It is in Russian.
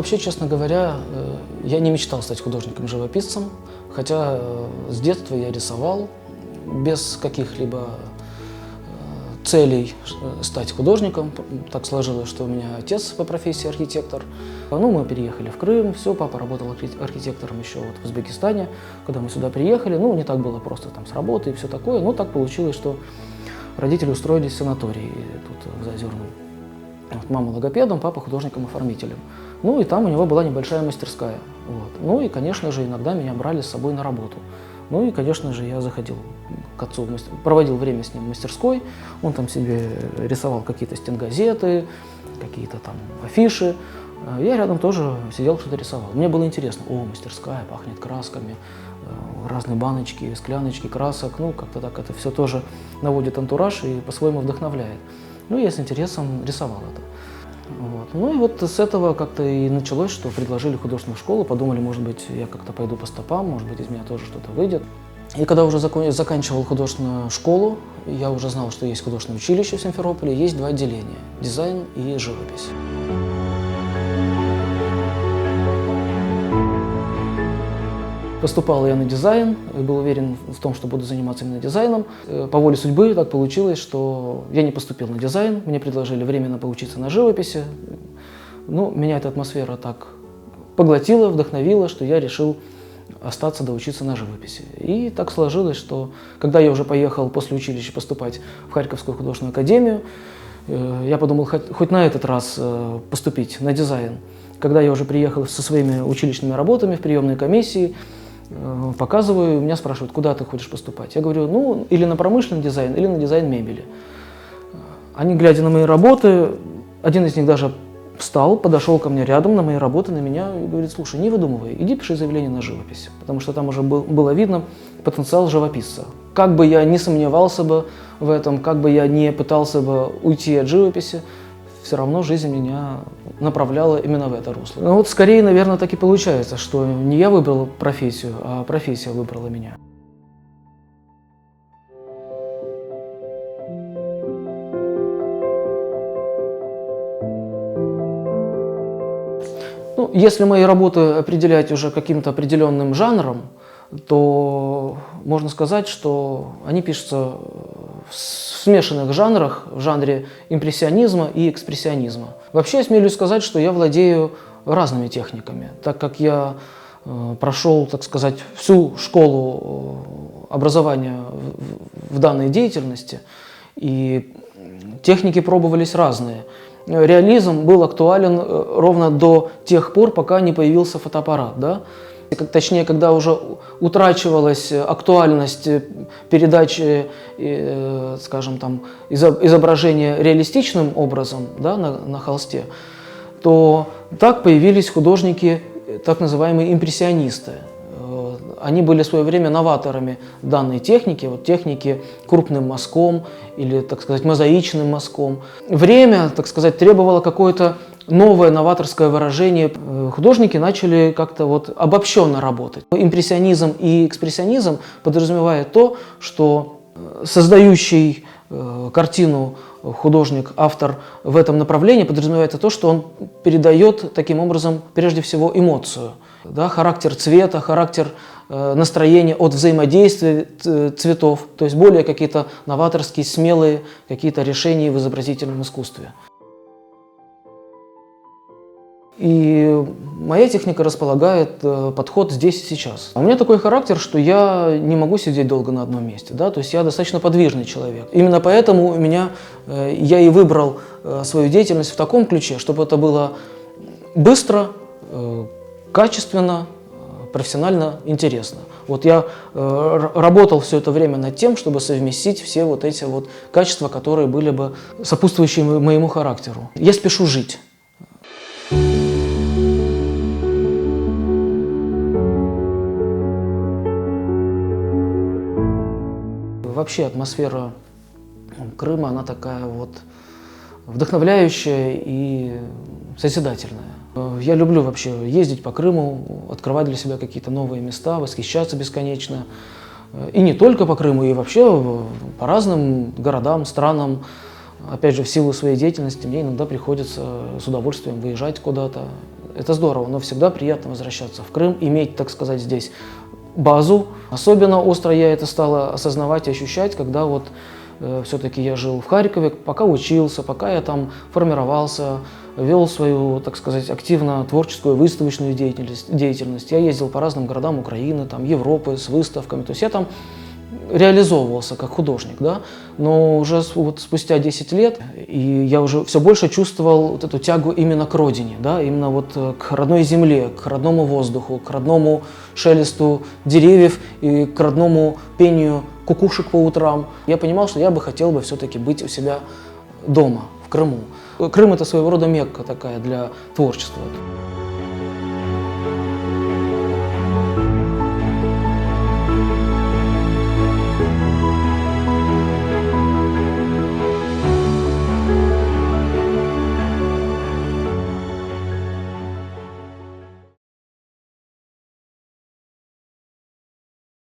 вообще, честно говоря, я не мечтал стать художником-живописцем, хотя с детства я рисовал без каких-либо целей стать художником. Так сложилось, что у меня отец по профессии архитектор. Ну, мы переехали в Крым, все, папа работал архитектором еще вот в Узбекистане. Когда мы сюда приехали, ну, не так было просто там с работы и все такое, но так получилось, что родители устроились в санатории тут в Заозерном. Вот, мама логопедом, папа художником-оформителем. Ну, и там у него была небольшая мастерская. Вот. Ну, и, конечно же, иногда меня брали с собой на работу. Ну и, конечно же, я заходил к отцу, проводил время с ним в мастерской, он там себе рисовал какие-то стенгазеты, какие-то там афиши. Я рядом тоже сидел, что-то рисовал. Мне было интересно, мастерская, пахнет красками, разные баночки, скляночки красок, ну, как-то так это все тоже наводит антураж и по-своему вдохновляет. Ну, я с интересом рисовал это. Вот. Ну и вот с этого как-то и началось, что предложили художественную школу, подумали, может быть, я как-то пойду по стопам, может быть, из меня тоже что-то выйдет. И когда уже заканчивал художественную школу, я уже знал, что есть художественное училище в Симферополе, есть два отделения – дизайн и живопись. Поступал я на дизайн, был уверен в том, что буду заниматься именно дизайном. По воле судьбы так получилось, что я не поступил на дизайн, мне предложили временно поучиться на живописи. Ну, меня эта атмосфера так поглотила, вдохновила, что я решил остаться доучиться на живописи. И так сложилось, что когда я уже поехал после училища поступать в Харьковскую художественную академию, я подумал хоть на этот раз поступить на дизайн. Когда я уже приехал со своими училищными работами в приемной комиссии, показываю, меня спрашивают, куда ты хочешь поступать. Я говорю, ну, или на промышленный дизайн, или на дизайн мебели. Они, глядя на мои работы, один из них даже встал, подошел ко мне рядом на мои работы, на меня, и говорит, слушай, не выдумывай, иди пиши заявление на живопись, потому что там уже было видно потенциал живописца. Как бы я не сомневался бы в этом, как бы я не пытался бы уйти от живописи, все равно жизнь меня направляла именно в это русло. Ну вот скорее, наверное, так и получается, что не я выбрал профессию, а профессия выбрала меня. Ну, если мои работы определять уже каким-то определенным жанром, то можно сказать, что они пишутся в смешанных жанрах, в жанре импрессионизма и экспрессионизма. Вообще, я смелюсь сказать, что я владею разными техниками, так как я прошел, так сказать, всю школу образования в данной деятельности, и техники пробовались разные. Реализм был актуален ровно до тех пор, пока не появился фотоаппарат, да? Точнее, когда уже утрачивалась актуальность передачи, скажем, там, изображения реалистичным образом, да, на холсте, то так появились художники, так называемые импрессионисты. Они были в свое время новаторами данной техники, вот техники крупным мазком или, так сказать, мозаичным мазком. Время, так сказать, требовало какое-то новое новаторское выражение. Художники начали как-то вот обобщенно работать. Импрессионизм и экспрессионизм подразумевает то, что создающий картину художник, автор в этом направлении подразумевается то, что он передает таким образом прежде всего эмоцию, да, характер цвета, характер настроения от взаимодействия цветов, то есть более какие-то новаторские, смелые какие-то решения в изобразительном искусстве. И моя техника располагает подход здесь и сейчас. У меня такой характер, что я не могу сидеть долго на одном месте, да? То есть я достаточно подвижный человек. Именно поэтому я и выбрал свою деятельность в таком ключе, чтобы это было быстро, качественно, профессионально интересно. Вот я работал все это время над тем, чтобы совместить все вот эти вот качества, которые были бы сопутствующие моему характеру. Я спешу жить. Вообще атмосфера Крыма, она такая вот вдохновляющая и созидательная. Я люблю вообще ездить по Крыму, открывать для себя какие-то новые места, восхищаться бесконечно. И не только по Крыму, и вообще по разным городам, странам. Опять же, в силу своей деятельности мне иногда приходится с удовольствием выезжать куда-то, это здорово, но всегда приятно возвращаться в Крым, иметь, так сказать, здесь базу. Особенно остро я это стал осознавать и ощущать, когда вот все-таки я жил в Харькове, пока учился, пока я там формировался, вел свою, так сказать, активно творческую выставочную деятельность. Я ездил по разным городам Украины, там, Европы с выставками. То есть я там реализовывался как художник, да, но уже вот спустя 10 лет и я уже все больше чувствовал вот эту тягу именно к родине, да, именно вот к родной земле, к родному воздуху, к родному шелесту деревьев и к родному пению кукушек по утрам. Я понимал, что я бы хотел бы все-таки быть у себя дома, в Крыму. Крым – это своего рода Мекка такая для творчества.